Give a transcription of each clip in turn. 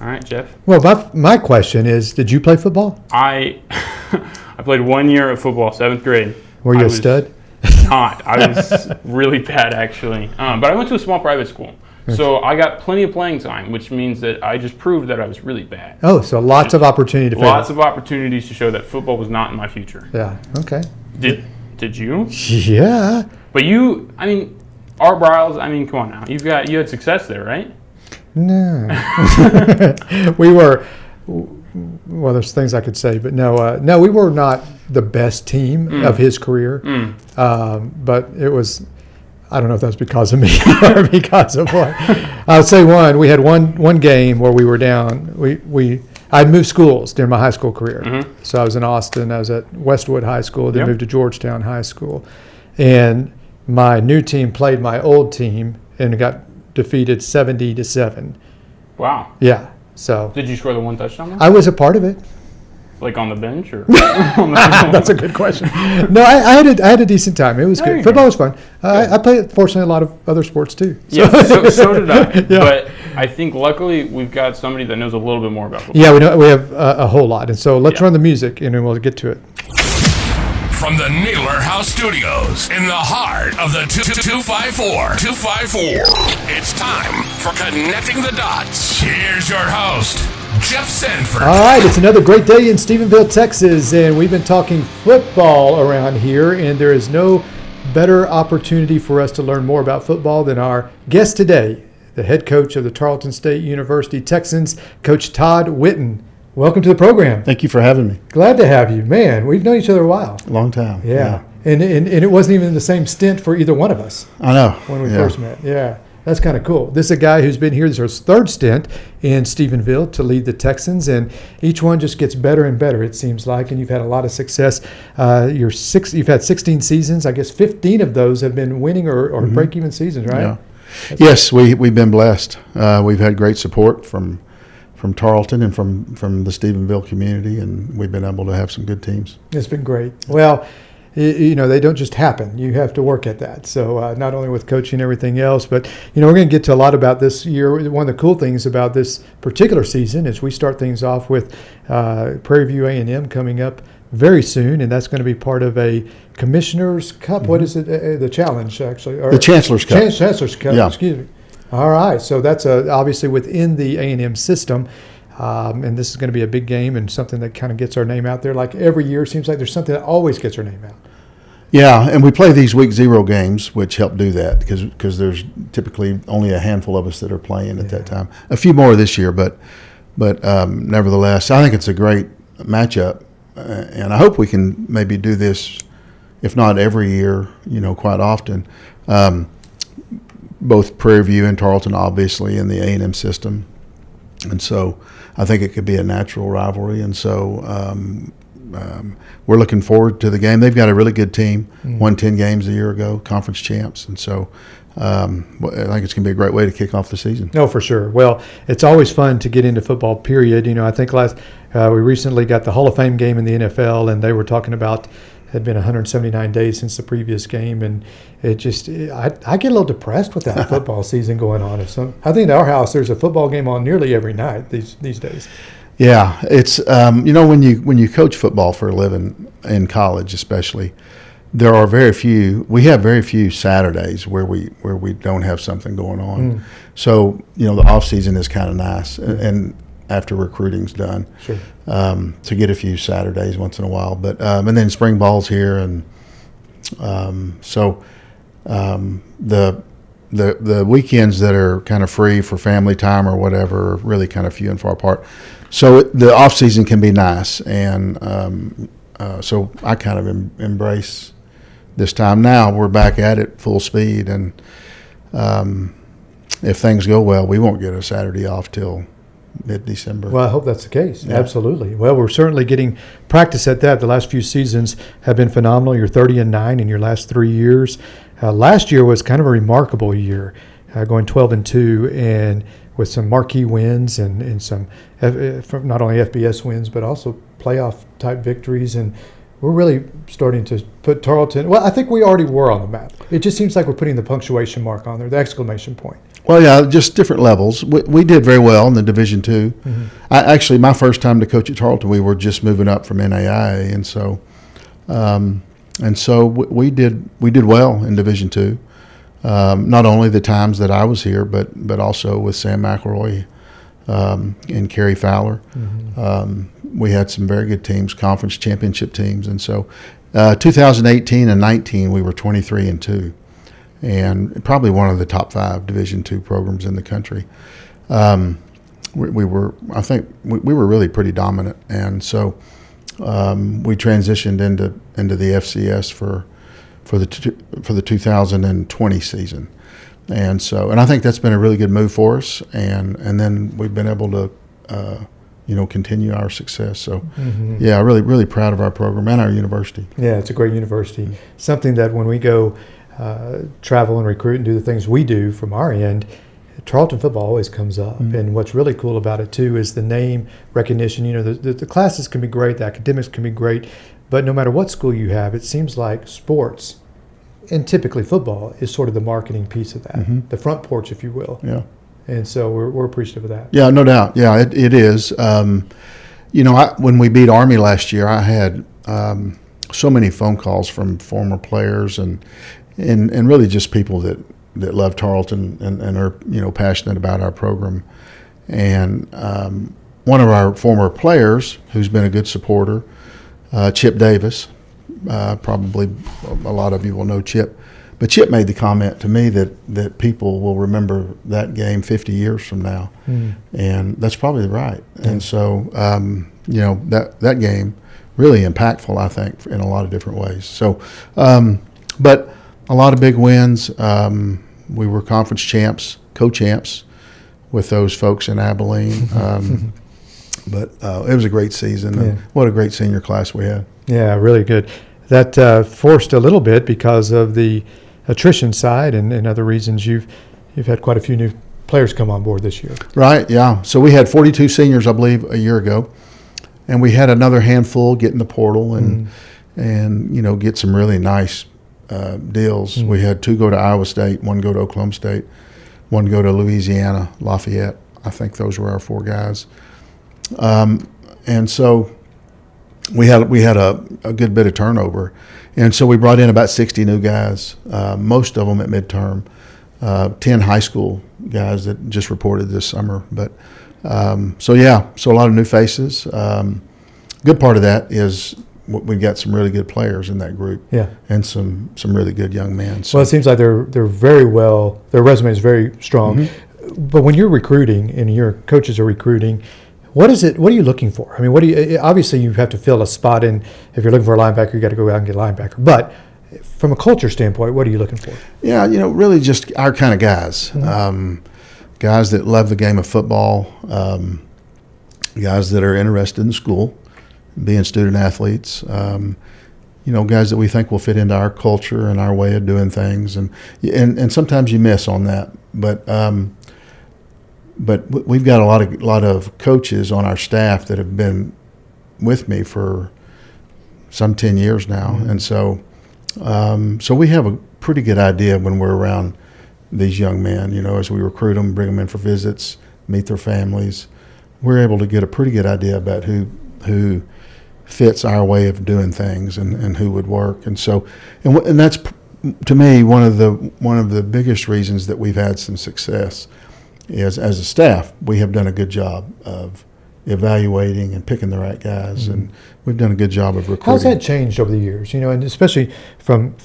All right, Jeff. Well, my question is, did you play football? I played 1 year of football, 7th grade. Were you a stud? Not. I was really bad, actually. But I went to a small private school. So I got plenty of playing time, which means that I just proved that I was really bad. Oh, so lots of opportunity to fail. Lots of opportunities to show that football was not in my future. Yeah, okay. Did you? Yeah. But you, Art Briles, come on now. You had success there, right? No. We were, well, there's things I could say, but no, we were not the best team of his career. But it was, I don't know if that's because of me or because of what. I'll say we had one game where we were down. I'd moved schools during my high school career. Mm-hmm. So I was in Austin. I was at Westwood High School, then moved to Georgetown High School. And my new team played my old team and got defeated 70-7. Wow. Yeah. So did you score the one touchdown? I was a part of it. Like on the bench or? That's a good question. No, I had a decent time. It was good. Football was fun. I played, fortunately, a lot of other sports too. So. Yeah, so did I. Yeah. But I think luckily we've got somebody that knows a little bit more about football. Yeah, we have a whole lot. And so let's run the music and then we'll get to it. From the Naylor House Studios in the heart of the 254, it's time for Connecting the Dots. Here's your host, Jeff Sanford. All right, it's another great day in Stephenville, Texas, and we've been talking football around here, and there is no better opportunity for us to learn more about football than our guest today, the head coach of the Tarleton State University Texans, Coach Todd Whitten. Welcome to the program. Thank you for having me. Glad to have you. Man, we've known each other a while. A long time. Yeah. And it wasn't even the same stint for either one of us. I know. When we first met. Yeah. That's kind of cool. This is a guy who's been here. This is his third stint in Stephenville to lead the Texans, and each one just gets better and better, it seems like, and you've had a lot of success. You've had 16 seasons. I guess 15 of those have been winning or break-even seasons, right? Yeah. Yes, we've been blessed. We've had great support from Tarleton and from the Stephenville community, and we've been able to have some good teams. It's been great. Well, they don't just happen. You have to work at that. So not only with coaching and everything else, but, we're going to get to a lot about this year. One of the cool things about this particular season is we start things off with Prairie View A&M coming up very soon, and that's going to be part of a Commissioner's Cup. What is it? The Challenge, actually. Or the Chancellor's Cup. Chancellor's Cup, excuse me. All right, so that's obviously within the A&M system, and this is going to be a big game and something that kind of gets our name out there. Like every year, it seems like there's something that always gets our name out. Yeah, and we play these week 0 games, which help do that because there's typically only a handful of us that are playing at that time. A few more this year, but nevertheless, I think it's a great matchup, and I hope we can maybe do this, if not every year, quite often. Both Prairie View and Tarleton, obviously, in the A&M system. And so I think it could be a natural rivalry. And so we're looking forward to the game. They've got a really good team, won 10 games a year ago, conference champs. And so I think it's going to be a great way to kick off the season. No, for sure. Well, it's always fun to get into football, period. I think we recently got the Hall of Fame game in the NFL, and they were talking about it had been 179 days since the previous game, and I get a little depressed with that football season going on. I think at our house there's a football game on nearly every night these days. Yeah, it's when you coach football for a living in college, especially, there are very few Saturdays where we don't have something going on. So the off season is kind of nice, and after recruiting's done, sure, to get a few Saturdays once in a while. But and then spring ball's here, and so the weekends that are kind of free for family time or whatever are really kind of few and far apart. So the off season can be nice, and so I kind of embrace this time. Now we're back at it full speed, and if things go well, we won't get a Saturday off till mid-December. Well, I hope that's the case. Yeah. Absolutely. Well, we're certainly getting practice at that. The last few seasons have been phenomenal. You're 30-9 in your last 3 years. Last year was kind of a remarkable year, going 12-2, and with some marquee wins and some not only FBS wins but also playoff type victories. And we're really starting to put Tarleton. Well, I think we already were on the map. It just seems like we're putting the punctuation mark on there, the exclamation point. Well, yeah, just different levels. We did very well in the Division II. Actually, my first time to coach at Tarleton, we were just moving up from NAIA, and so we did well in Division II. Not only the times that I was here, but also with Sam McElroy and Kerry Fowler. We had some very good teams, conference championship teams, and so 2018 and 19 we were 23-2. And probably one of the top 5 Division II programs in the country. We were really pretty dominant, and so we transitioned into the FCS for the 2020 season, and I think that's been a really good move for us, and then we've been able to continue our success. So yeah, really proud of our program and our university. Yeah, it's a great university. Something that when we go travel and recruit and do the things we do from our end, Tarleton football always comes up. And what's really cool about it too is the name recognition. The classes can be great, the academics can be great, but no matter what school you have, it seems like sports, and typically football, is sort of the marketing piece of that, the front porch, if you will. Yeah. And so we're appreciative of that. Yeah, no doubt. Yeah, it is. When we beat Army last year, I had so many phone calls from former players and really just people that love Tarleton and are passionate about our program. And one of our former players, who's been a good supporter, Chip Davis, probably a lot of you will know Chip, but Chip made the comment to me that people will remember that game 50 years from now, and that's probably right. And so that game really impactful, I think, in a lot of different ways. So, but a lot of big wins. We were conference champs, co-champs with those folks in Abilene. But it was a great season. And what a great senior class we had. Yeah, really good. That forced a little bit because of the attrition side and other reasons. You've had quite a few new players come on board this year. Right, yeah. So we had 42 seniors, I believe, a year ago. And we had another handful get in the portal and get some really nice deals. We had 2 go to Iowa State, 1 go to Oklahoma State, 1 go to Louisiana, Lafayette. I think those were our 4 guys. And so we had a good bit of turnover. And so we brought in about 60 new guys, most of them at midterm, 10 high school guys that just reported this summer. But so a lot of new faces. Good part of that is we've got some really good players in that group, and some really good young men. So. Well, it seems like they're very well. Their resume is very strong. But when you're recruiting and your coaches are recruiting, what are you looking for? I mean, obviously you have to fill a spot in. If you're looking for a linebacker, you got to go out and get a linebacker. But from a culture standpoint, what are you looking for? Yeah, really just our kind of guys, guys that love the game of football, guys that are interested in school, being student athletes, guys that we think will fit into our culture and our way of doing things, and sometimes you miss on that, but we've got a lot of coaches on our staff that have been with me for some 10 years now, and so we have a pretty good idea when we're around these young men. As we recruit them, bring them in for visits, meet their families, we're able to get a pretty good idea about who fits our way of doing things and who would work. And so, and that's, to me, one of the biggest reasons that we've had some success is, as a staff, we have done a good job of evaluating and picking the right guys, and we've done a good job of recruiting. How's that changed over the years? And especially from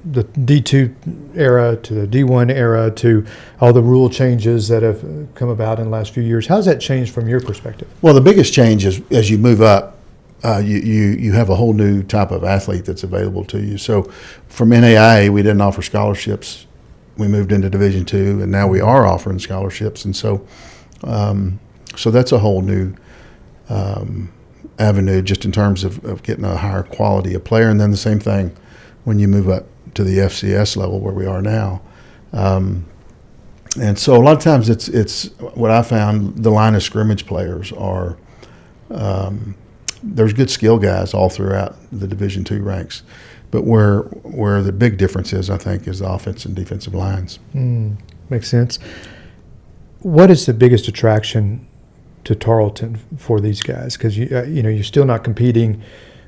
the D2 era to the D1 era to all the rule changes that have come about in the last few years. How's that changed from your perspective? Well, the biggest change is as you move up, you have a whole new type of athlete that's available to you. So from NAIA, we didn't offer scholarships. We moved into Division II, and now we are offering scholarships. And so so that's a whole new avenue just in terms of getting a higher quality of player. And then the same thing when you move up to the FCS level where we are now. And so a lot of times it's what I found, the line of scrimmage players are there's good skill guys all throughout the Division II ranks, but where the big difference is, I think, is the offensive and defensive lines. Makes sense. what is the biggest attraction to Tarleton for these guys? Because you're still not competing.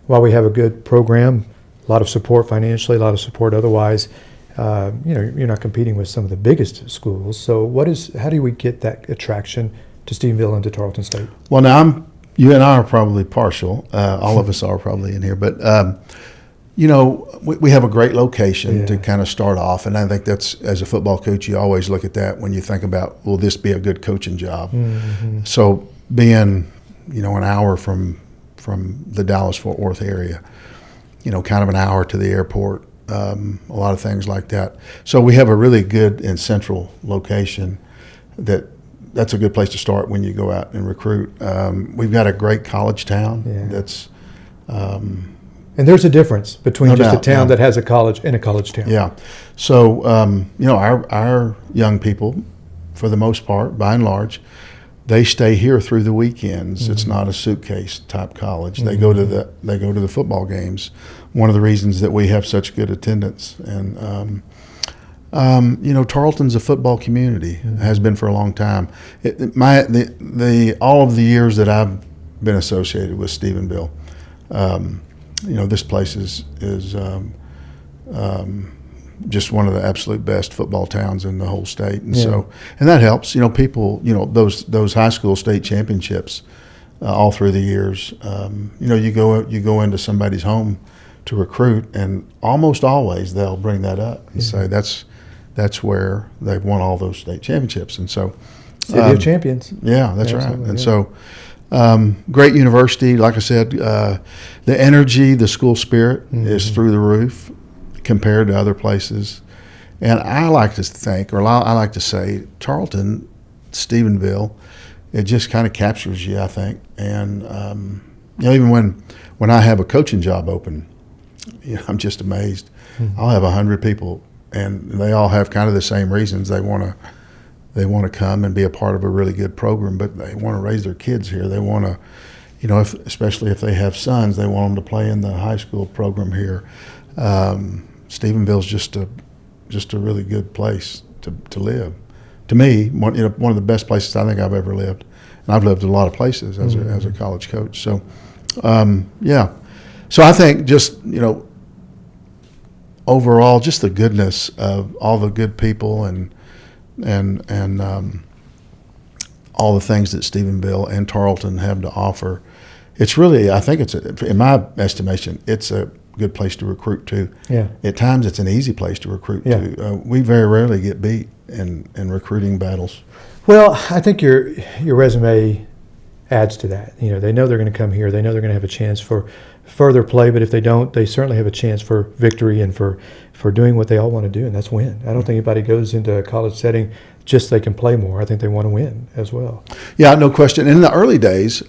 While we have a good program, a lot of support financially, a lot of support otherwise, you're not competing with some of the biggest schools. So how do we get that attraction to Stephenville and to Tarleton State? Well, now you and I are probably partial. All of us are probably in here, but we have a great location to kind of start off, and I think that's, as a football coach, you always look at that when you think about, will this be a good coaching job? Mm-hmm. So being, an hour from the Dallas-Fort Worth area, kind of an hour to the airport, a lot of things like that. So we have a really good and central location that's a good place to start when you go out and recruit. We've got a great college town that's and there's a difference between a town that has a college and a college town. Yeah. So, our young people, for the most part, by and large, they stay here through the weekends. Mm-hmm. It's not a suitcase type college. Mm-hmm. They go to the football games. One of the reasons that we have such good attendance, and Tarleton's a football community. Mm-hmm. Has been for a long time. All of the years that I've been associated with Stephenville, this place is just one of the absolute best football towns in the whole state, and and that helps. People, those high school state championships, all through the years. You go into somebody's home to recruit, and almost always they'll bring that up and say that's where they've won all those state championships, and so City of Champions. Yeah, that's right, and so. Great university, like I said, the energy, the school spirit is through the roof compared to other places. And I like to think, or I like to say, Tarleton, Stephenville, it just kind of captures you, I think. And, even when I have a coaching job open, I'm just amazed. Mm-hmm. I'll have 100 people, and they all have kind of the same reasons they want to come and be a part of a really good program, but they want to raise their kids here. They want to, especially if they have sons, they want them to play in the high school program here. Stephenville's just a really good place to live. To me, one of the best places I think I've ever lived, and I've lived in a lot of places as a college coach. So, So I think just overall, just the goodness of all the good people and all the things that Stephenville and Tarleton have to offer. It's really, I think in my estimation, it's a good place to recruit to. Yeah. At times it's an easy place to recruit to. We very rarely get beat in recruiting battles. Well, I think your resume adds to that. They know they're going to come here. They know they're going to have a chance for further play, but if they don't, they certainly have a chance for victory and for doing what they all want to do, and that's win. I don't think anybody goes into a college setting just so they can play more. I think they want to win as well. Yeah, no question. In the early days,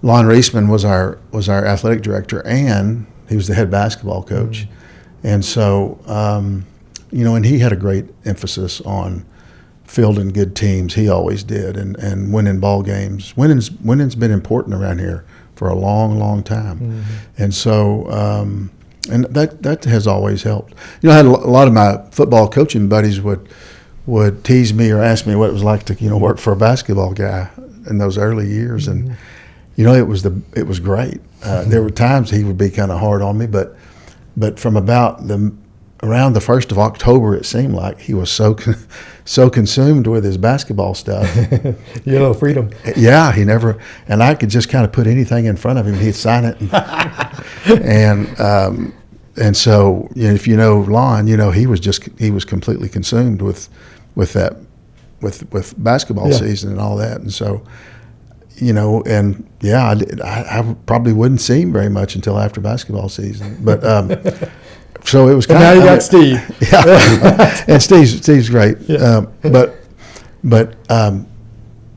Lon Reisman was our athletic director, and he was the head basketball coach. Mm-hmm. And so, and he had a great emphasis on fielding good teams. He always did, and winning ball games. Winning's been important around here for a long, long time. Mm-hmm. And so, and that has always helped. I had a lot of my football coaching buddies would tease me or ask me what it was like to work for a basketball guy in those early years, and it was great. There were times he would be kind of hard on me, but from about around the 1st of October, it seemed like he was so consumed with his basketball stuff. Freedom. Yeah, and I could just kind of put anything in front of him, he'd sign it. And so, if you know Lon, he was completely consumed with basketball season and all that. And so, I probably wouldn't see him very much until after basketball season, but. So it was kind of. Now you got Steve. Yeah, and Steve's great. Yeah.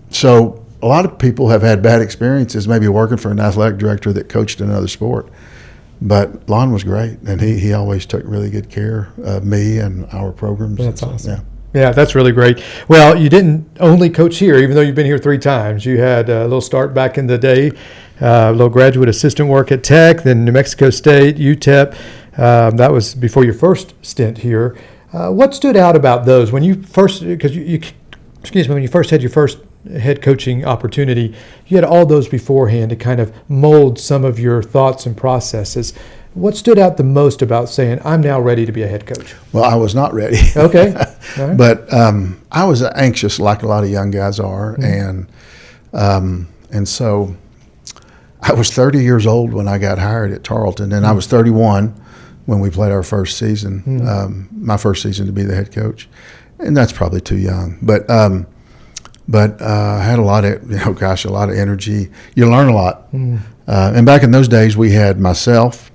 So a lot of people have had bad experiences, maybe working for an athletic director that coached another sport. But Lon was great, and he always took really good care of me and our programs. That's awesome. Yeah, that's really great. Well, you didn't only coach here, even though you've been here 3 times. You had a little start back in the day, a little graduate assistant work at Tech, then New Mexico State, UTEP. That was before your first stint here. What stood out about those when you first, because you when you first had your first head coaching opportunity, you had all those beforehand to kind of mold some of your thoughts and processes. What stood out the most about saying, I'm now ready to be a head coach? Well, I was not ready. Okay. All right. But I was anxious, like a lot of young guys are, and so I was 30 years old when I got hired at Tarleton, and I was 31 when we played our first season, my first season to be the head coach, and that's probably too young. But I had a lot of, a lot of energy. You learn a lot. And back in those days, we had myself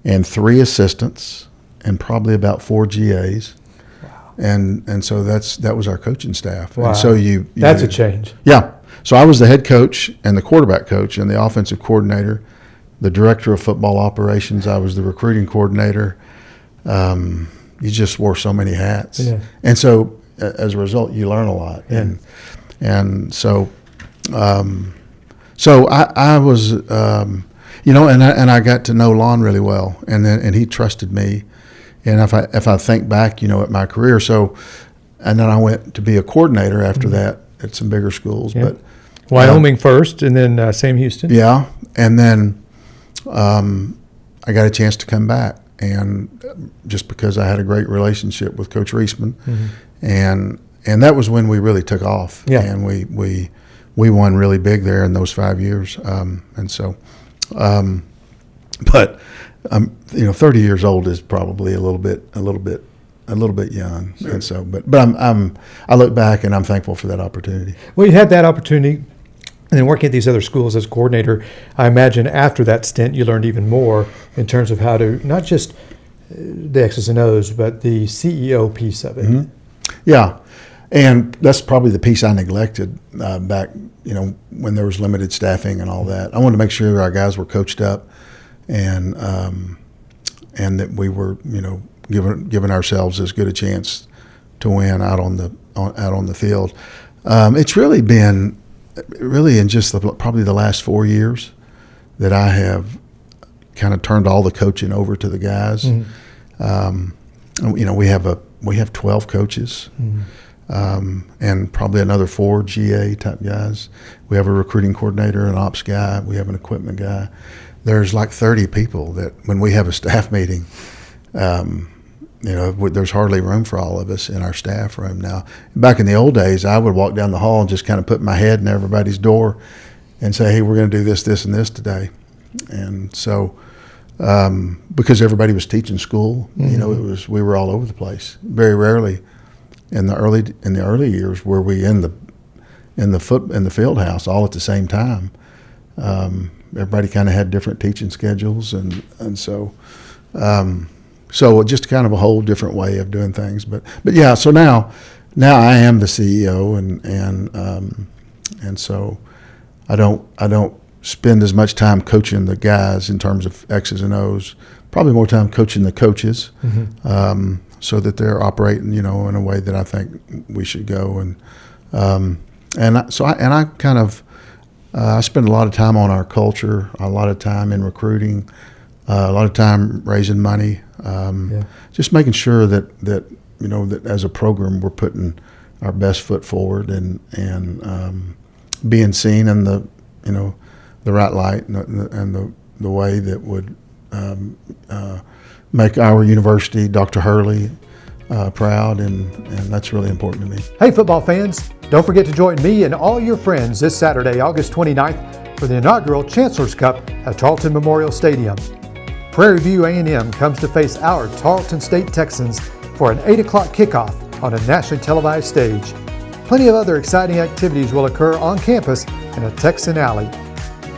and 3 assistants and probably about 4 GAs. Wow. And so that was our coaching staff. Wow. And so that's a change. Yeah. So I was the head coach and the quarterback coach and the offensive coordinator, the director of football operations. I was the recruiting coordinator. You just wore so many hats. Yeah. And so as a result, you learn a lot. Yeah. And so I was, and I got to know Lon really well, and he trusted me. And if I think back, at my career, and then I went to be a coordinator after that at some bigger schools, Yeah. but Wyoming first, and then Sam Houston. yeah, and then I got a chance to come back, and just because I had a great relationship with Coach Reisman, and that was when we really took off, Yeah. and we won really big there in those 5 years, but 30 years old is probably a little bit young, sure. And so, but I look back and I'm thankful for that opportunity. Well, you had that opportunity, and then working at these other schools as coordinator, I imagine after that stint you learned even more in terms of how to, not just the X's and O's, but the CEO piece of it. Mm-hmm. Yeah, and that's probably the piece I neglected back, when there was limited staffing and all that. I wanted to make sure our guys were coached up, and that we were, giving ourselves as good a chance to win out on the field. It's really been in just probably the last 4 years that I have kind of turned all the coaching over to the guys. We have 12 coaches, and probably another 4 GA type guys. We have a recruiting coordinator, an ops guy. We have an equipment guy. There's like 30 people that when we have a staff meeting, there's hardly room for all of us in our staff room now. Back in the old days, I would walk down the hall and just kind of put my head in everybody's door and say, hey, we're going to do this, this, and this today. And so because everybody was teaching school, we were all over the place. Very rarely in the early years were we in the field house all at the same time. Everybody kind of had different teaching schedules, and so just kind of a whole different way of doing things. But yeah, so now I am the CEO, and so I don't spend as much time coaching the guys in terms of X's and O's. Probably more time coaching the coaches, so that they're operating, in a way that I think we should go. I spend a lot of time on our culture, a lot of time in recruiting, a lot of time raising money, just making sure that as a program we're putting our best foot forward and being seen in the right light and the way that would make our university, Dr. Hurley, proud, and that's really important to me. Hey, football fans, don't forget to join me and all your friends this Saturday, August 29th, for the inaugural Chancellor's Cup at Tarleton Memorial Stadium. Prairie View A&M comes to face our Tarleton State Texans for an 8 o'clock kickoff on a nationally televised stage. Plenty of other exciting activities will occur on campus in a Texan alley.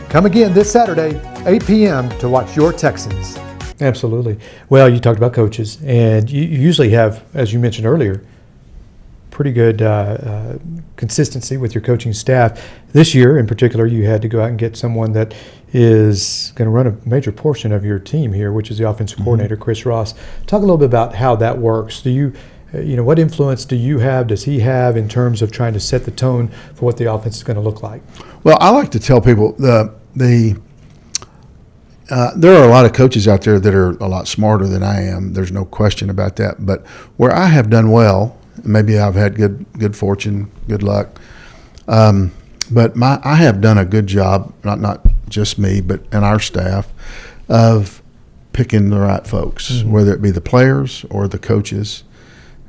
Come again this Saturday, 8 p.m. to watch your Texans. Absolutely. Well, you talked about coaches, and you usually have, as you mentioned earlier, pretty good consistency with your coaching staff. This year, in particular, you had to go out and get someone that is going to run a major portion of your team here, which is the offensive coordinator, Chris Ross. Talk a little bit about how that works. Do you, what influence do you have, does he have in terms of trying to set the tone for what the offense is going to look like? Well, I like to tell people there are a lot of coaches out there that are a lot smarter than I am. There's no question about that. But where I have done well Maybe I've had good fortune, good luck. But I have done a good job, not just me, but and our staff, of picking the right folks, whether it be the players or the coaches.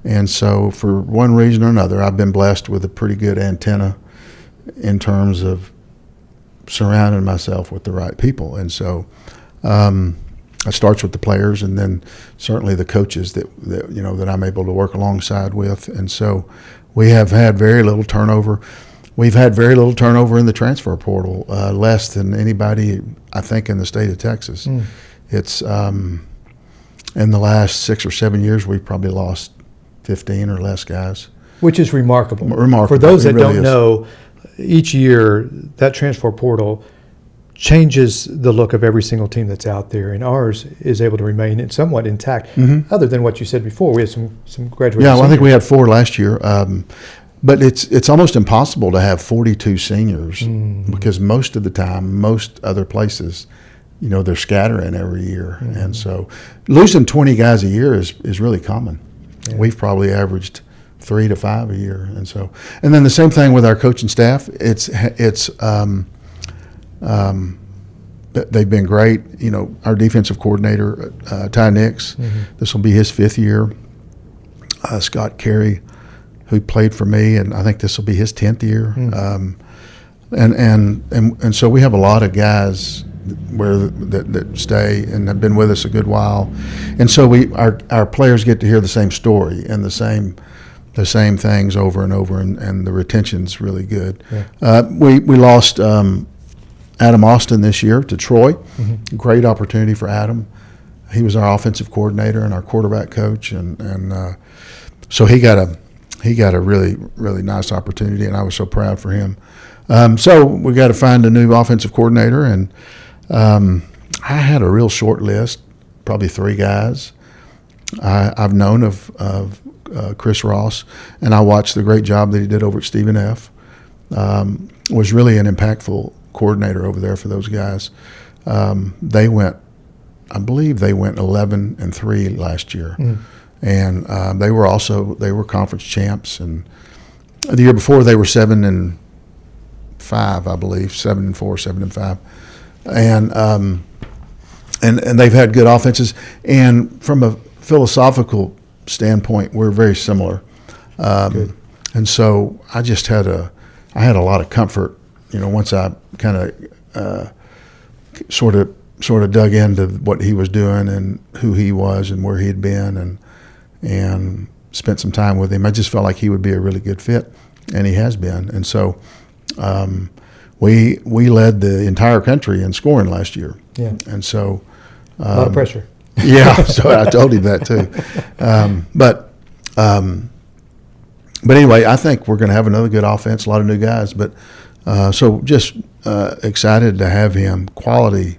And so for one reason or another, I've been blessed with a pretty good antenna in terms of surrounding myself with the right people. And so it starts with the players, and then certainly the coaches that I'm able to work alongside with. And so we have had very little turnover. We've had very little turnover in the transfer portal, less than anybody, I think, in the state of Texas. It's in the last 6 or 7 years, we've probably lost 15 or less guys. Which is remarkable. Remarkable. For those that really don't know, each year that transfer portal changes the look of every single team that's out there, and ours is able to remain somewhat intact, other than what you said before. We had some graduates. Yeah, well, I think we had 4 last year. But it's almost impossible to have 42 seniors because most of the time, most other places, they're scattering every year. And so losing 20 guys a year is really common. Yeah. We've probably averaged 3 to 5 a year. And then the same thing with our coaching staff. They've been great. Our defensive coordinator, Ty Nix, this will be his 5th year. Scott Carey, who played for me, and I think this will be his 10th year. And so we have a lot of guys that stay and have been with us a good while, and so our players get to hear the same story and the same things over and over, and the retention's really good. Yeah. We lost Adam Austin this year to Troy. Great opportunity for Adam. He was our offensive coordinator and our quarterback coach, and so he got a really, really nice opportunity, and I was so proud for him. So we got to find a new offensive coordinator, and I had a real short list, probably 3 guys. I've known of Chris Ross, and I watched the great job that he did over at Stephen F. Was really an impactful coordinator over there for those guys. I believe they went 11-3 last year. And they were conference champs, and the year before they were 7-5, I believe, 7-4, 7-5, and they've had good offenses. And from a philosophical standpoint, we're very similar. And so I just had a lot of comfort, once I kind of sort of dug into what he was doing and who he was and where he had been, and spent some time with him. I just felt like he would be a really good fit, and he has been. And so we led the entire country in scoring last year. Yeah. And so a lot of pressure. Yeah, so I told him that too. But anyway, I think we're going to have another good offense, a lot of new guys. But so just excited to have him, quality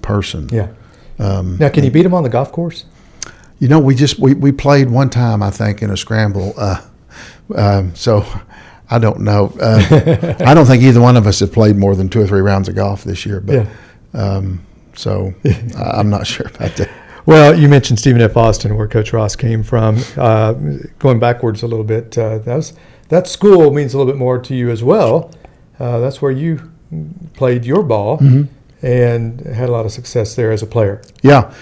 person. Yeah. Now, can you beat him on the golf course? We played one time, I think, in a scramble. So I don't know. I don't think either one of us have played more than 2 or 3 rounds of golf this year. But so I'm not sure about that. Well, you mentioned Stephen F. Austin, where Coach Ross came from. Going backwards a little bit, that school means a little bit more to you as well. That's where you played your ball and had a lot of success there as a player. Yeah.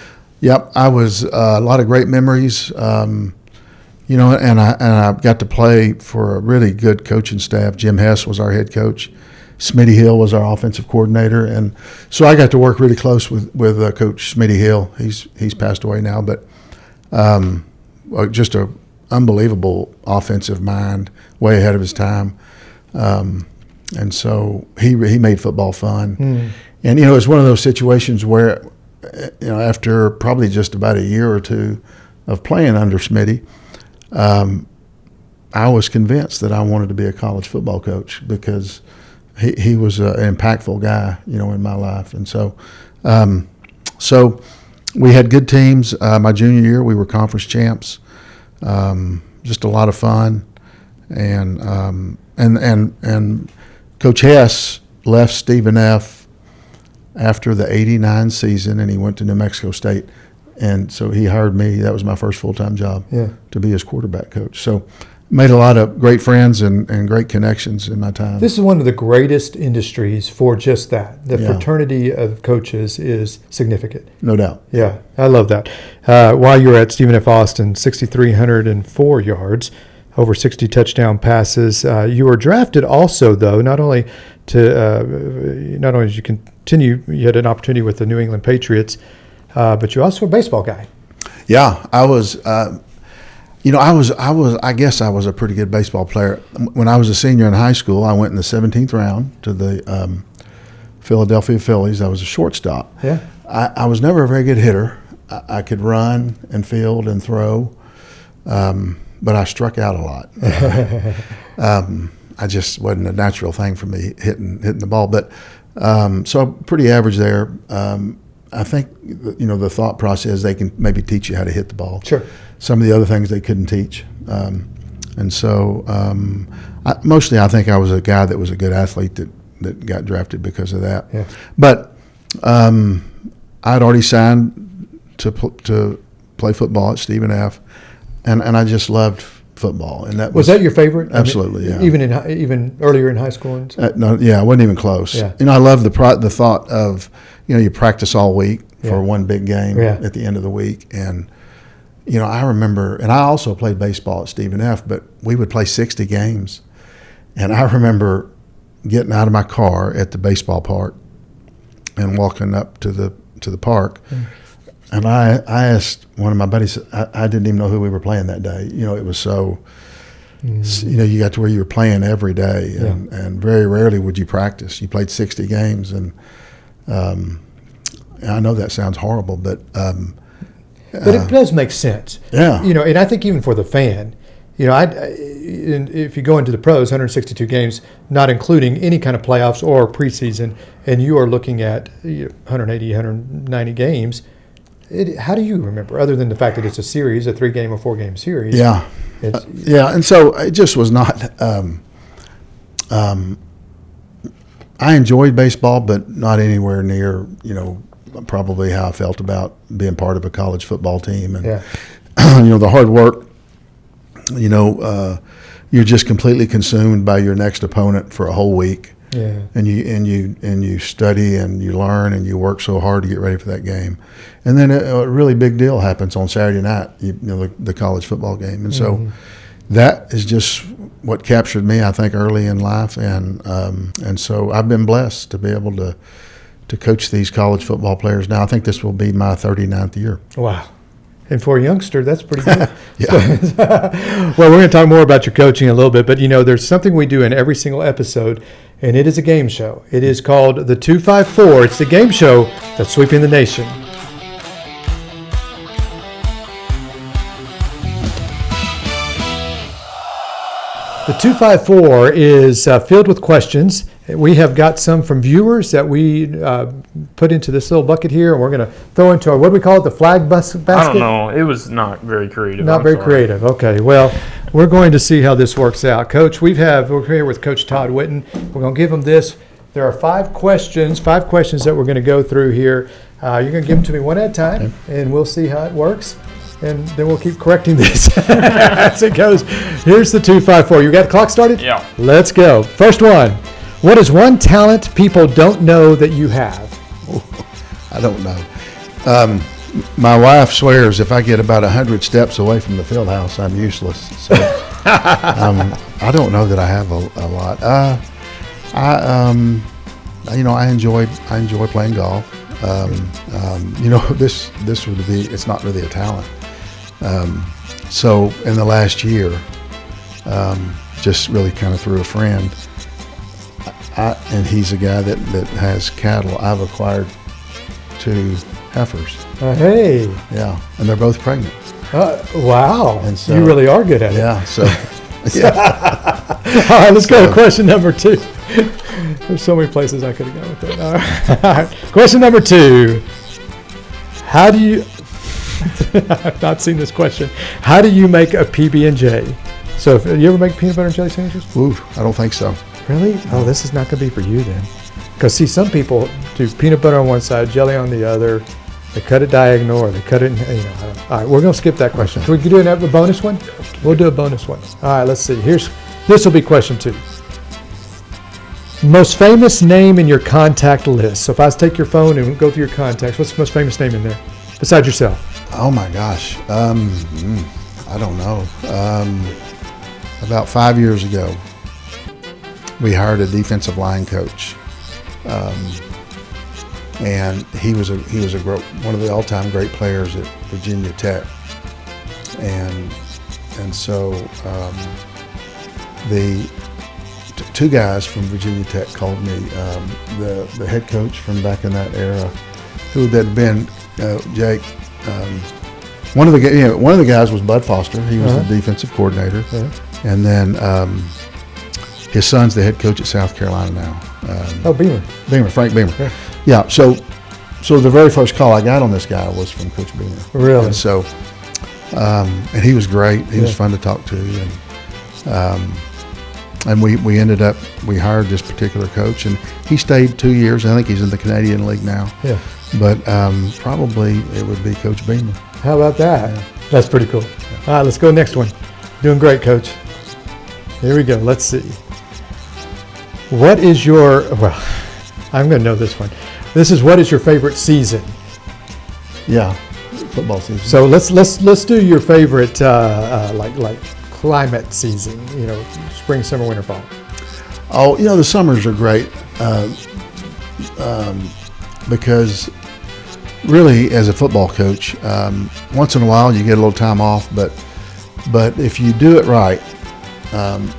Yep, I was a lot of great memories, and I got to play for a really good coaching staff. Jim Hess was our head coach. Smitty Hill was our offensive coordinator, and so I got to work really close with Coach Smitty Hill. He's passed away now, but just an unbelievable offensive mind, way ahead of his time, and so he made football fun. And it was one of those situations where, after probably just about a year or 2 of playing under Smitty, I was convinced that I wanted to be a college football coach because he was an impactful guy, in my life. And so we had good teams. My junior year, we were conference champs. Just a lot of fun. And Coach Hess left Stephen F. after the '89 season, and he went to New Mexico State. And so he hired me. That was my first full-time job, Yeah. to be his quarterback coach. So made a lot of great friends and great connections in my time. This is one of the greatest industries for just that. The Yeah. fraternity of coaches is significant. No doubt. Yeah, I love that. While you were at Stephen F. Austin, 6,304 yards, over 60 touchdown passes. You were drafted also, though, not only did you continue, you had an opportunity with the New England Patriots, but you're also a baseball guy. Yeah, I was. I guess I was a pretty good baseball player. When I was a senior in high school, I went in the 17th round to the Philadelphia Phillies. I was a shortstop. Yeah. I was never a very good hitter. I could run and field and throw, but I struck out a lot. I just wasn't a natural thing for me hitting the ball. But so pretty average there. I think the thought process, they can maybe teach you how to hit the ball. Sure. Some of the other things they couldn't teach, and so mostly I think I was a guy that was a good athlete that got drafted because of that. Yeah. But I'd already signed to play football at Stephen F. and I just loved football, and that Was that your favorite? Absolutely, yeah. Even earlier in high school and stuff? No, yeah, it wasn't even close. Yeah. I love the thought of you practice all week for one big game at the end of the week, and I remember, and I also played baseball at Stephen F. But we would play 60 games, and I remember getting out of my car at the baseball park and walking up to the park. And I asked one of my buddies, I didn't even know who we were playing that day. It was so, you got to where you were playing every day, and very rarely would you practice. You played 60 games, and I know that sounds horrible, but it does make sense. Yeah. And I think even for the fan, if you go into the pros, 162 games, not including any kind of playoffs or preseason, and you are looking at 180, 190 games, how do you remember, other than the fact that it's a series, a 3-game or 4-game series? Yeah. And so it just was not I enjoyed baseball, but not anywhere near, probably how I felt about being part of a college football team. And, the hard work, you're just completely consumed by your next opponent for a whole week. Yeah. And you study and you learn and you work so hard to get ready for that game. And then a really big deal happens on Saturday night, the college football game. And so that is just what captured me, I think, early in life. And so I've been blessed to be able to coach these college football players now. I think this will be my 39th year. Wow. And for a youngster, that's pretty good. Yeah. Well, we're going to talk more about your coaching in a little bit, but there's something we do in every single episode, and it is a game show. It is called the 254. It's the game show that's sweeping the nation. The 254 is filled with questions. We have got some from viewers that we put into this little bucket here, and we're going to throw into our, what do we call it, the flag basket? I don't know. It was not very creative. Not very creative. Okay. Well, we're going to see how this works out. Coach, we're here with Coach Todd Whitten. We're going to give him this. There are 5 questions that we're going to go through here. You're going to give them to me one at a time, and we'll see how it works. And then we'll keep correcting this as it goes. Here's the 254. You got the clock started? Yeah. Let's go. First one. What is one talent people don't know that you have? I don't know. My wife swears if I get about 100 steps away from the field house, I'm useless. So I don't know that I have a lot. I enjoy playing golf. This would be, it's not really a talent. So in the last year, just really kind of through a friend, and he's a guy that has cattle. I've acquired 2 heifers. Hey. Yeah, and they're both pregnant. Wow. And so, you really are good at it. Yeah. So. Yeah. All right, let's go to question number 2. There's so many places I could have gone with that. All right. Question number 2. How do you? I've not seen this question. How do you make a PB&J? So, you ever make peanut butter and jelly sandwiches? Ooh, I don't think so. Really? Oh, this is not going to be for you then. Because, see, some people do peanut butter on one side, jelly on the other, They cut it diagonal or they cut it in, all right, we're going to skip that question. Can we do a bonus one? We'll do a bonus one. All right, let's see. This will be question 2. Most famous name in your contact list. So if I was to take your phone and go through your contacts, what's the most famous name in there besides yourself? Oh my gosh. I don't know. About 5 years ago, we hired a defensive line coach, and he was one of the all-time great players at Virginia Tech, and so the two guys from Virginia Tech called me, the head coach from back in that era, who had been Jake. One of the guys was Bud Foster. He was the defensive coordinator, and then his son's the head coach at South Carolina now. Frank Beamer. Yeah. So the very first call I got on this guy was from Coach Beamer. Really? And so, and he was great. He was fun to talk to, and we hired this particular coach, and he stayed 2 years. I think he's in the Canadian League now. Yeah. But probably it would be Coach Beamer. How about that? Yeah. That's pretty cool. All right, let's go next one. Doing great, Coach. Here we go. Let's see. What is your, I'm going to know this one. What is your favorite season? Yeah, football season. So let's do your favorite like climate season, spring, summer, winter, fall. Oh, the summers are great because really, as a football coach, once in a while you get a little time off, but if you do it right,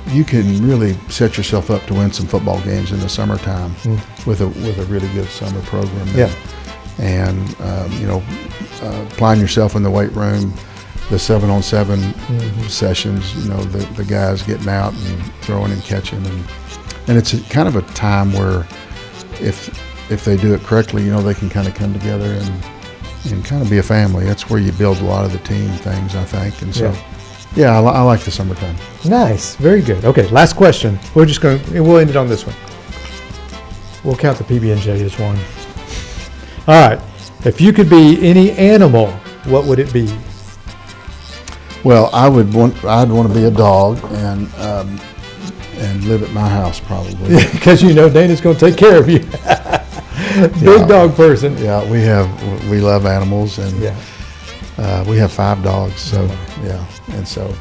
you can really set yourself up to win some football games in the summertime with a really good summer program. Yeah. And applying yourself in the weight room, the 7-on-7 sessions, the guys getting out and throwing and catching, and it's kind of a time where if they do it correctly, they can kind of come together and kind of be a family. That's where you build a lot of the team things, I think. And so, I like the summertime. Nice. Very good. Okay, last question. We'll end it on this one. We'll count the PB&J as one. All right. If you could be any animal, what would it be? Well, I'd want to be a dog and live at my house probably. Because Dana's going to take care of you. Big dog person. Yeah, we love animals, and we have 5 dogs. So and so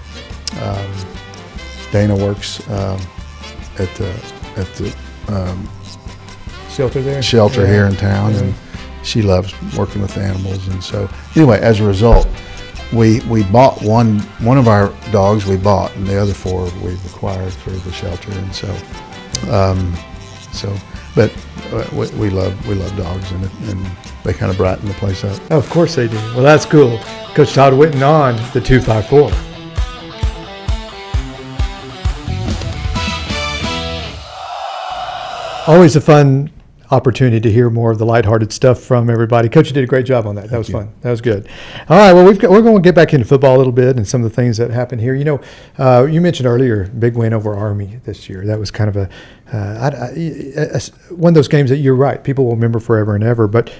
Dana works at the shelter here in town, and she loves working with animals. And so anyway, as a result, we bought one of our dogs we bought, and the other 4 we've acquired for the shelter. And so but we love dogs, and they kind of brighten the place up. Of course they do. Well, that's cool. Coach Todd Whitten on the 254. Always a fun opportunity to hear more of the lighthearted stuff from everybody. Coach, you did a great job on that. That was fun. That was good. All right, well, we're going to get back into football a little bit and some of the things that happened here. You mentioned earlier, big win over Army this year. That was kind of one of those games that you're right, people will remember forever and ever, but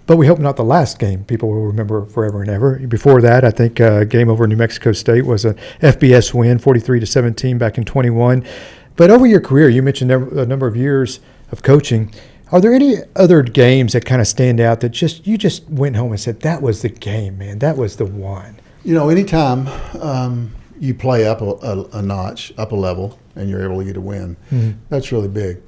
we hope not the last game people will remember forever and ever. Before that, I think a game over New Mexico State was an FBS win, 43-17 back in 21. But over your career, you mentioned a number of years of coaching. Are there any other games that kind of stand out that you just went home and said, that was the game, man, that was the one? Anytime you play up a notch, up a level, and you're able to get a win, that's really big.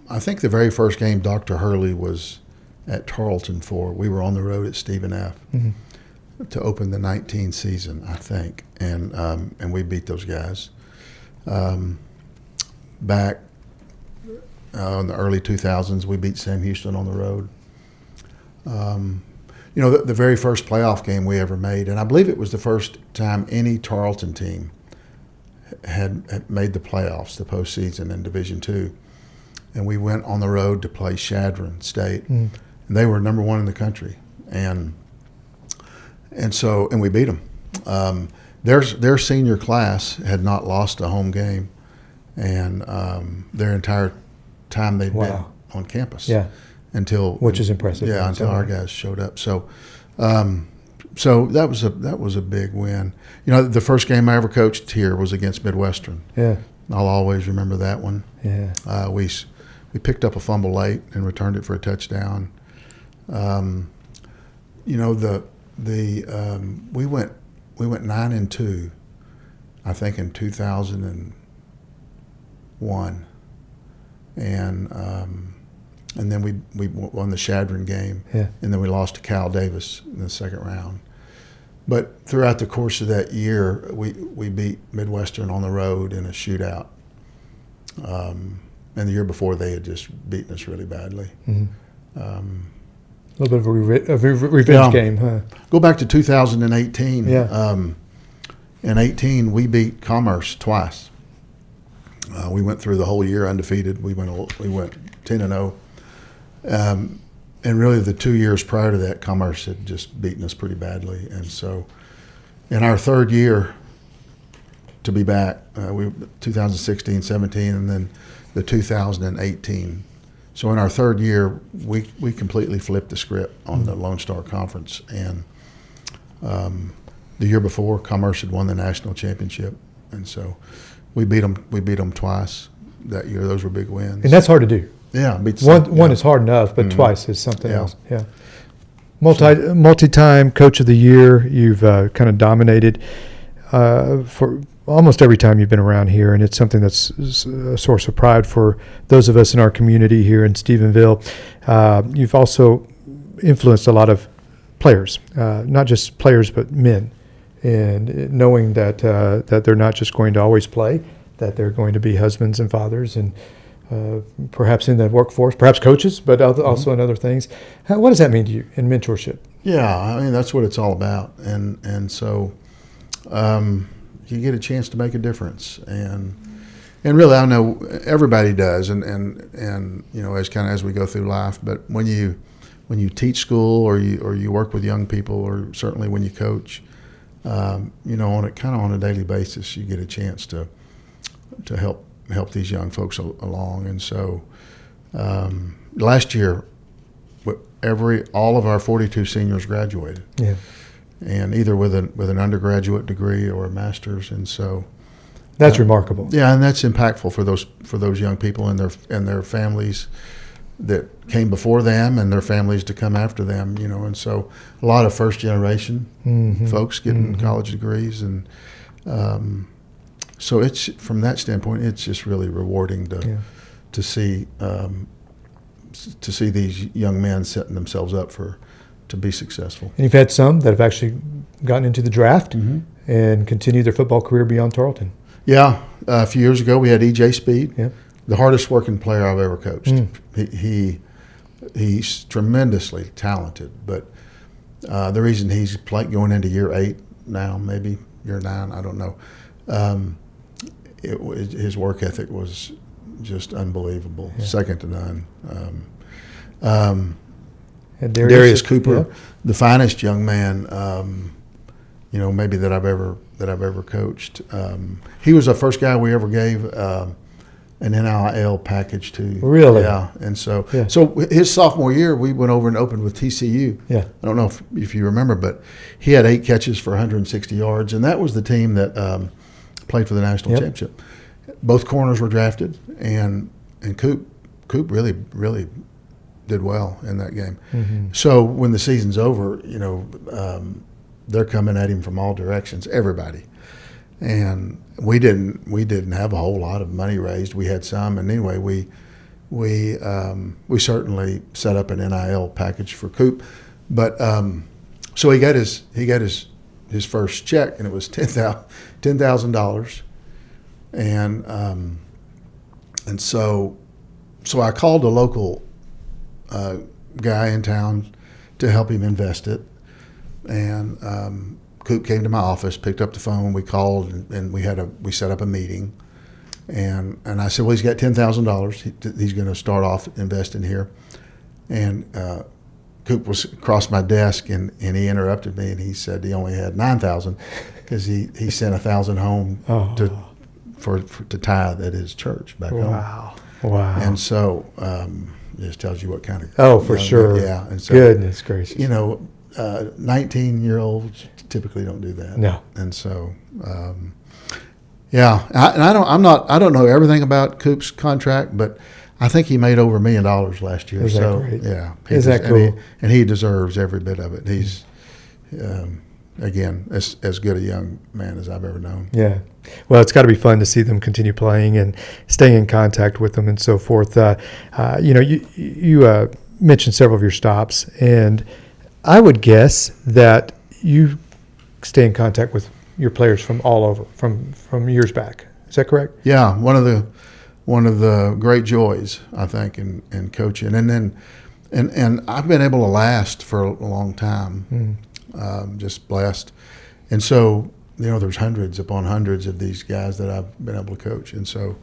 I think the very first game Dr. Hurley was at Tarleton for, we were on the road at Stephen F. To open the 19 season, I think, and we beat those guys. Back in the early 2000s, we beat Sam Houston on the road. The very first playoff game we ever made, and I believe it was the first time any Tarleton team had made the playoffs, the postseason in Division II. And we went on the road to play Chadron State, and they were number 1 in the country, and we beat them. Their senior class had not lost a home game, and their entire time they'd been on campus. Yeah. which is impressive. Yeah, until our guys showed up. So that was a big win. The first game I ever coached here was against Midwestern. Yeah, I'll always remember that one. Yeah, we picked up a fumble late and returned it for a touchdown. We went 9-2, I think, in 2001, and then we won the Shadron game, and then we lost to Cal Davis in the second round. But throughout the course of that year, we beat Midwestern on the road in a shootout. And the year before, they had just beaten us really badly. Mm-hmm. A little bit of a revenge game, huh? Go back to 2018. Yeah. In 18, we beat Commerce twice. We went through the whole year undefeated. We went 10-0. And really, the 2 years prior to that, Commerce had just beaten us pretty badly. And so, in our third year to be back, 2016, 17, and then the 2018. So in our third year, we completely flipped the script on the Lone Star Conference. And the year before, Commerce had won the national championship, and so we beat them twice that year. Those were big wins. And that's hard to do. Yeah, one is hard enough, but twice is something else. Yeah. Multi-time coach of the year. You've kind of dominated for almost every time you've been around here, and it's something that's a source of pride for those of us in our community here in Stephenville. You've also influenced a lot of players, not just players but men, and knowing that they're not just going to always play, that they're going to be husbands and fathers, and perhaps in the workforce, perhaps coaches, but also in other things. What does that mean to you in mentorship? Yeah, I mean, that's what it's all about, and so you get a chance to make a difference, and really, I know everybody does, and as we go through life. But when you teach school or you work with young people, or certainly when you coach, on a daily basis, you get a chance to help these young folks along. And so last year, all of our 42 seniors graduated. Yeah. And either with an undergraduate degree or a master's, and so that's remarkable. Yeah, and that's impactful for those young people and their families that came before them and their families to come after them. And so a lot of first generation folks getting college degrees, and so it's, from that standpoint, it's just really rewarding to see these young men setting themselves up to be successful. And you've had some that have actually gotten into the draft and continued their football career beyond Tarleton. Yeah. A few years ago, we had E.J. Speed, yeah. the hardest working player I've ever coached. He's tremendously talented, but the reason he's going into year 8 now, maybe year 9, I don't know, his work ethic was just unbelievable, second to none. Darius Cooper, the finest young man, maybe that I've ever coached. He was the first guy we ever gave an NIL package to. Really? Yeah. And so his sophomore year, we went over and opened with TCU. Yeah. I don't know if you remember, but he had 8 catches for 160 yards, and that was the team that played for the national championship. Both corners were drafted, and Coop really did well in that game. So when the season's over, they're coming at him from all directions, everybody. And we didn't have a whole lot of money raised. We had some, and anyway, we certainly set up an NIL package for Coop. But so he got his first check, and it was $10,000. And so I called a local guy in town to help him invest it, and Coop came to my office, picked up the phone, we called, and we set up a meeting, and I said, well, he's got $10,000, he's going to start off investing here, and Coop was across my desk, and he interrupted me, and he said he only had $9,000 because he sent $1,000 home to tithe at his church back home. Wow. And so just tells you what kind of. Oh, for sure. Yeah. And so, goodness gracious. 19-year-olds typically don't do that. No. And so, I don't know everything about Coop's contract, but I think he made over $1 million last year. Is that great? Yeah. Is that cool? And he deserves every bit of it. He's, again, as good a young man as I've ever known. Yeah. Well, it's got to be fun to see them continue playing and staying in contact with them and so forth. You mentioned several of your stops, and I would guess that you stay in contact with your players from all over, from years back. Is that correct? Yeah, one of the great joys, I think, in coaching, and I've been able to last for a long time. Just blessed, and so there's hundreds upon hundreds of these guys that I've been able to coach, and so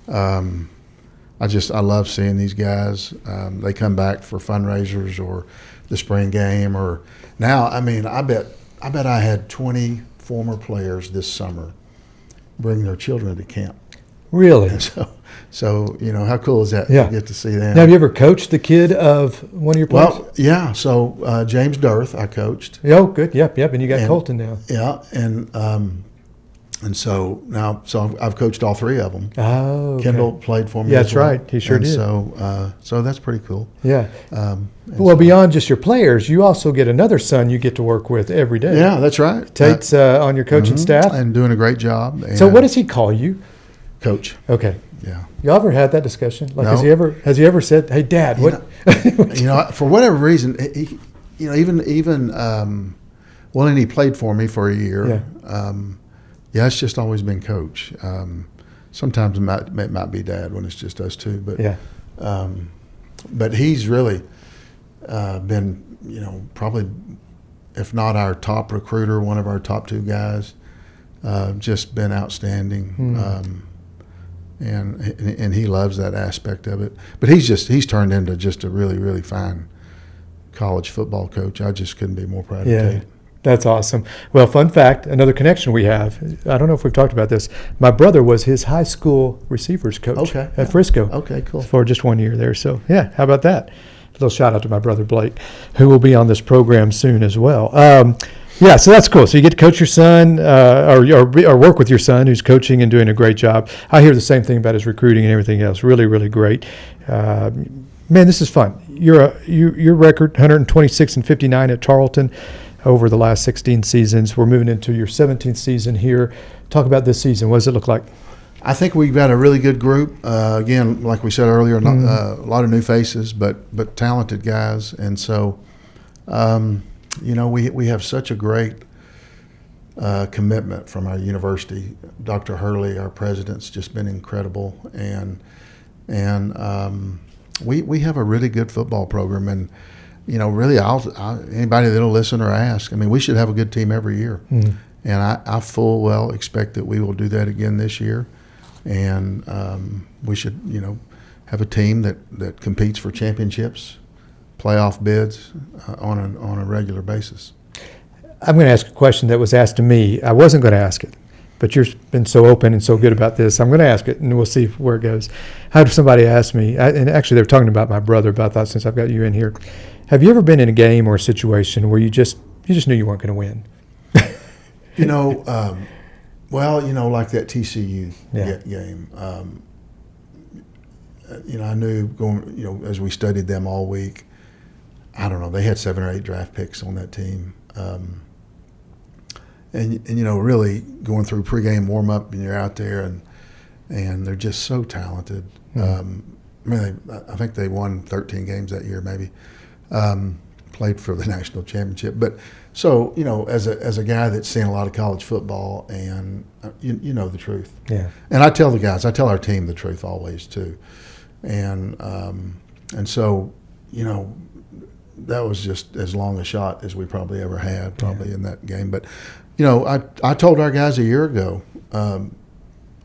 I love seeing these guys. They come back for fundraisers or the spring game, or now. I mean, I bet I had 20 former players this summer bring their children to camp. Really? And so how cool is that? Yeah. To get to see them. Now, have you ever coached the kid of one of your players? Well, yeah. So James Durth, I coached. Oh, good. Yep. And you got Colton now. Yeah, and so now, I've coached all three of them. Oh, okay. Kendall played for me. Yeah, as that's well. right. He sure and did. So that's pretty cool. Yeah. Well, beyond just your players, you also get another son you get to work with every day. Yeah, that's right. Tate's on your coaching staff. And doing a great job. So what does he call you? Coach. Okay. Yeah. You ever had that discussion? Like, No. has he ever said, "Hey, Dad, what?" For whatever reason, and he played for me for a year. Yeah. It's just always been Coach. Sometimes it might be Dad when it's just us two, but Yeah. But he's really been, probably, if not our top recruiter, one of our top two guys. Just been outstanding, and he loves that aspect of it. But he's turned into just a really, really fine college football coach. I just couldn't be more proud of Tate. That's awesome. Well, fun fact, another connection we have, I don't know if we've talked about this, my brother was his high school receivers coach at Frisco. Okay, cool. For just 1 year there. So, yeah, how about that? A little shout out to my brother Blake, who will be on this program soon as well. Yeah, so that's cool. So you get to coach your son or work with your son who's coaching and doing a great job. I hear the same thing about his recruiting and everything else. Really, really great. Man, this is fun. Your record, 126-59 at Tarleton over the last 16 seasons. We're moving into your 17th season here. Talk about this season. What does it look like? I think we've got a really good group. Again, like we said earlier, a lot of new faces, but talented guys. And so, we have such a great commitment from our university. Dr. Hurley, our president's just been incredible, and we have a really good football program. And really, anybody that'll listen or ask, I mean, we should have a good team every year, and I full well expect that we will do that again this year, and we should have a team that competes for championships, playoff bids on a regular basis. I'm going to ask a question that was asked to me. I wasn't going to ask it, but you've been so open and so good about this. I'm going to ask it, and we'll see where it goes. I had somebody ask me, and actually they were talking about my brother, but I thought since I've got you in here, have you ever been in a game or a situation where you just knew you weren't going to win? Like that TCU game. I knew going, as we studied them all week, I don't know, they had 7 or 8 draft picks on that team. Really going through pregame warm-up, and you're out there, and they're just so talented. I think they won 13 games that year, maybe. Played for the national championship. But so, as a guy that's seen a lot of college football, and you know the truth. Yeah. And I tell our team the truth always too. And so, that was just as long a shot as we probably ever had, in that game. But, I told our guys a year ago,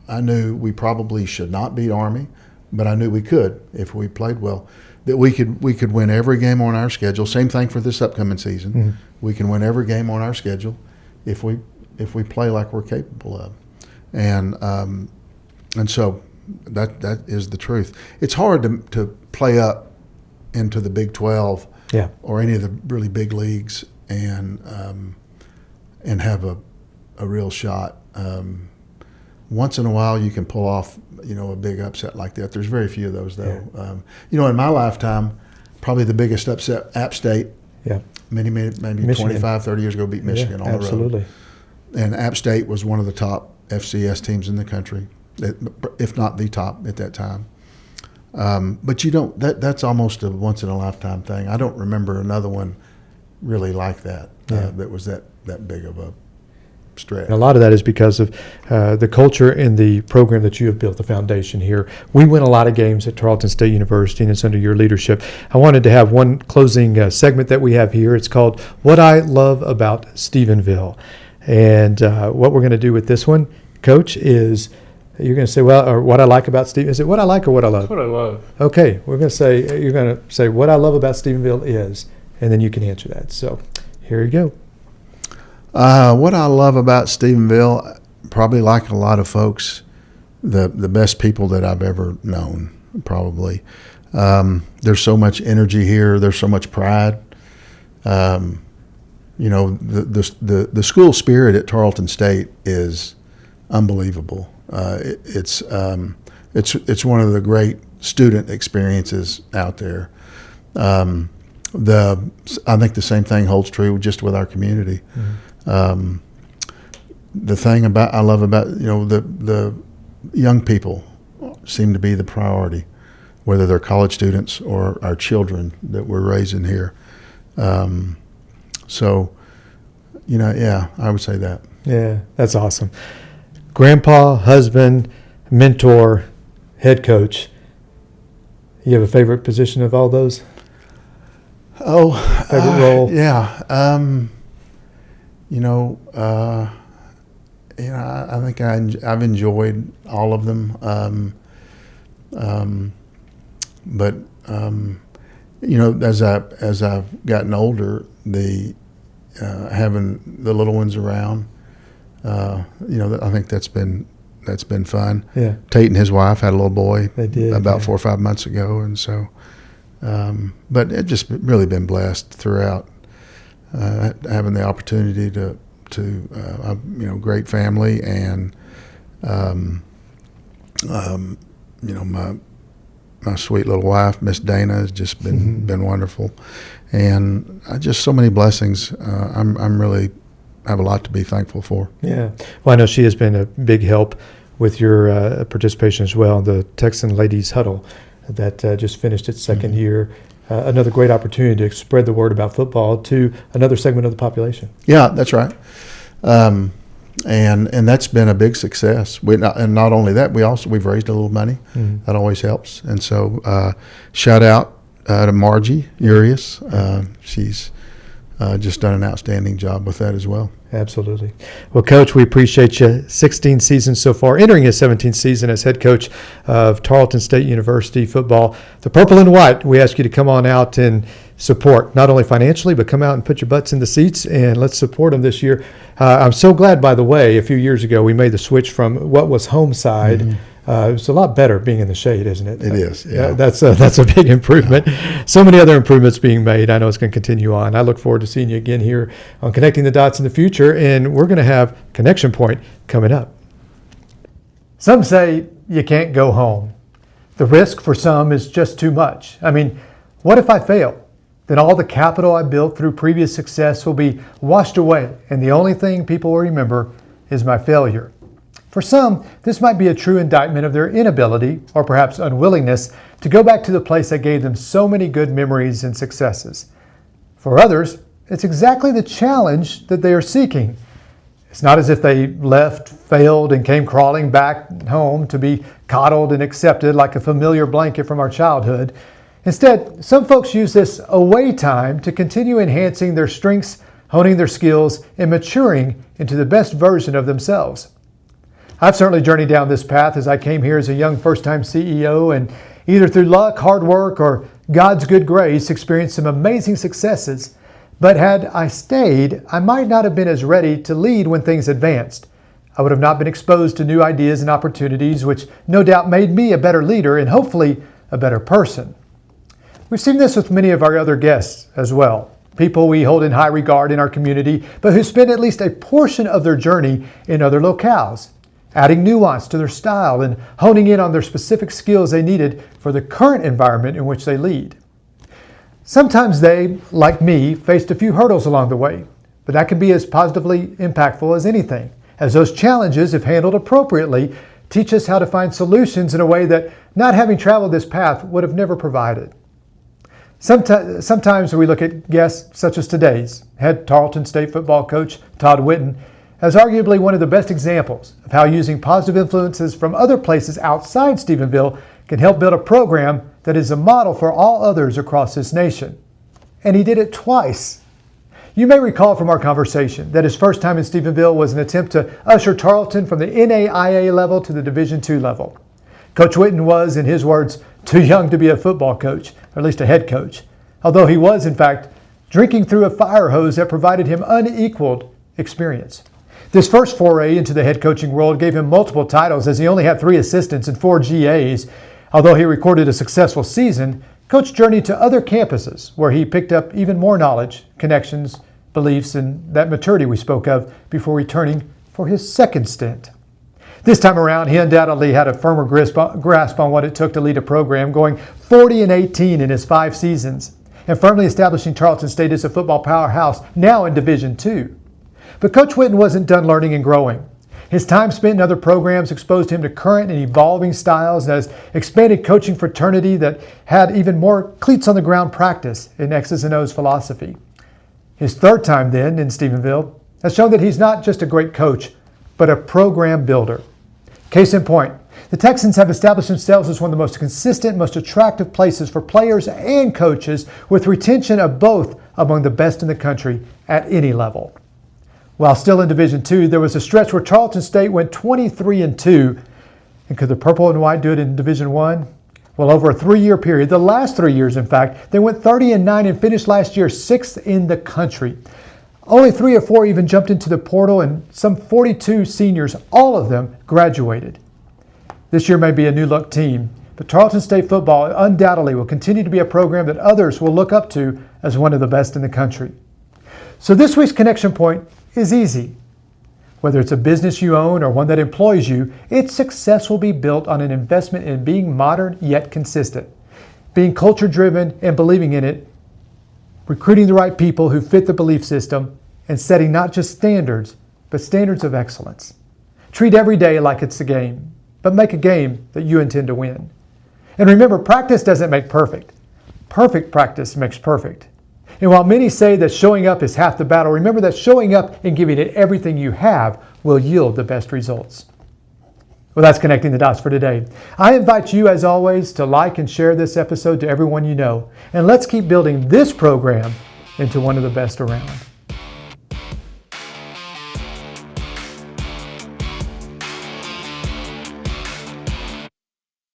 I knew we probably should not beat Army, but I knew we could if we played well. That we could win every game on our schedule. Same thing for this upcoming season. Mm-hmm. We can win every game on our schedule if we play like we're capable of. And so that is the truth. It's hard to play up into the Big 12 Yeah. or any of the really big leagues and have a real shot. Once in a while, you can pull off, a big upset like that. There's very few of those, though. Yeah. In my lifetime, probably the biggest upset, App State, Yeah. maybe Michigan. 25, 30 years ago, beat Michigan on the road. Absolutely. And App State was one of the top FCS teams in the country, if not the top at that time. But you don't. That's almost a once in a lifetime thing. I don't remember another one really like that. That was that big of a stretch. And a lot of that is because of the culture and the program that you have built, the foundation here. We win a lot of games at Tarleton State University, and it's under your leadership. I wanted to have one closing segment that we have here. It's called What I Love About Stephenville. And what we're going to do with this one, Coach, is you're going to say, well, or what I like about Stephenville. Is it what I like or what I love? That's what I love. Okay, you're going to say what I love about Stephenville is, and then you can answer that. So here you go. What I love about Stephenville, probably like a lot of folks, the best people that I've ever known, probably. There's so much energy here. There's so much pride. The school spirit at Tarleton State is unbelievable. It's one of the great student experiences out there. I think the same thing holds true just with our community. Mm-hmm. The thing I love about the young people seem to be the priority, whether they're college students or our children that we're raising here. So, I would say that. Yeah, that's awesome. Grandpa, husband, mentor, head coach. You have a favorite position of all those? Oh, favorite role? Yeah. I think I've enjoyed all of them. But as I've gotten older, having the little ones around, I think that's been fun. Yeah. Tate and his wife had a little boy. They did, about 4 or 5 months ago, and so. But it just really been blessed throughout, having the opportunity to great family, and my sweet little wife, Miss Dana, has just been wonderful, and just so many blessings. I'm really have a lot to be thankful for. Yeah. Well, I know she has been a big help with your participation as well in the Texan Ladies Huddle that just finished its second year. Another great opportunity to spread the word about football to another segment of the population. Yeah, that's right. And that's been a big success. And not only that, we've raised a little money. Mm-hmm. That always helps. And so shout out to Margie Urias. She's just done an outstanding job with that as well. Absolutely. Well, Coach, we appreciate you. 16 seasons so far, entering his 17th season as head coach of Tarleton State University football. The purple and white, we ask you to come on out and support, not only financially, but come out and put your butts in the seats, and let's support them this year. I'm so glad, by the way, a few years ago we made the switch from what was home side. Mm-hmm. It's a lot better being in the shade, isn't it? It is, yeah. That's a big improvement. So many other improvements being made. I know it's going to continue on. I look forward to seeing you again here on Connecting the Dots in the future, and we're going to have Connection Point coming up. Some say you can't go home. The risk for some is just too much. I mean, what if I fail? Then all the capital I built through previous success will be washed away, and the only thing people will remember is my failure. For some, this might be a true indictment of their inability, or perhaps unwillingness, to go back to the place that gave them so many good memories and successes. For others, it's exactly the challenge that they are seeking. It's not as if they left, failed, and came crawling back home to be coddled and accepted like a familiar blanket from our childhood. Instead, some folks use this away time to continue enhancing their strengths, honing their skills, and maturing into the best version of themselves. I've certainly journeyed down this path as I came here as a young first-time CEO, and either through luck, hard work, or God's good grace, experienced some amazing successes. But had I stayed, I might not have been as ready to lead when things advanced. I would have not been exposed to new ideas and opportunities, which no doubt made me a better leader and hopefully a better person. We've seen this with many of our other guests as well. People we hold in high regard in our community, but who spend at least a portion of their journey in other locales, adding nuance to their style and honing in on their specific skills they needed for the current environment in which they lead. Sometimes they, like me, faced a few hurdles along the way, but that can be as positively impactful as anything, as those challenges, if handled appropriately, teach us how to find solutions in a way that not having traveled this path would have never provided. Sometimes we look at guests such as today's head Tarleton State football coach Todd Whitten as arguably one of the best examples of how using positive influences from other places outside Stephenville can help build a program that is a model for all others across this nation. And he did it twice. You may recall from our conversation that his first time in Stephenville was an attempt to usher Tarleton from the NAIA level to the Division II level. Coach Whitten was, in his words, too young to be a football coach, or at least a head coach, although he was, in fact, drinking through a fire hose that provided him unequaled experience. This first foray into the head coaching world gave him multiple titles, as he only had 3 assistants and 4 GAs. Although he recorded a successful season, Coach journeyed to other campuses where he picked up even more knowledge, connections, beliefs, and that maturity we spoke of before returning for his second stint. This time around, he undoubtedly had a firmer grasp on what it took to lead a program, going 40-18 in his 5 seasons, and firmly establishing Tarleton State as a football powerhouse, now in Division II. But Coach Whitten wasn't done learning and growing. His time spent in other programs exposed him to current and evolving styles, and has expanded coaching fraternity that had even more cleats on the ground practice in X's and O's philosophy. His third time then in Stephenville has shown that he's not just a great coach, but a program builder. Case in point, the Texans have established themselves as one of the most consistent, most attractive places for players and coaches, with retention of both among the best in the country at any level. While still in Division II, there was a stretch where Tarleton State went 23-2. And could the Purple and White do it in Division I? Well, over a 3-year period, the last 3 years in fact, they went 30-9 and finished last year 6th in the country. Only 3 or 4 even jumped into the portal, and some 42 seniors, all of them, graduated. This year may be a new-look team, but Tarleton State football undoubtedly will continue to be a program that others will look up to as one of the best in the country. So this week's connection point is easy. Whether it's a business you own or one that employs you, its success will be built on an investment in being modern yet consistent, being culture-driven and believing in it, recruiting the right people who fit the belief system, and setting not just standards, but standards of excellence. Treat every day like it's a game, but make a game that you intend to win. And remember, practice doesn't make perfect. Perfect practice makes perfect. And while many say that showing up is half the battle, remember that showing up and giving it everything you have will yield the best results. Well, that's Connecting the Dots for today. I invite you, as always, to like and share this episode to everyone you know. And let's keep building this program into one of the best around.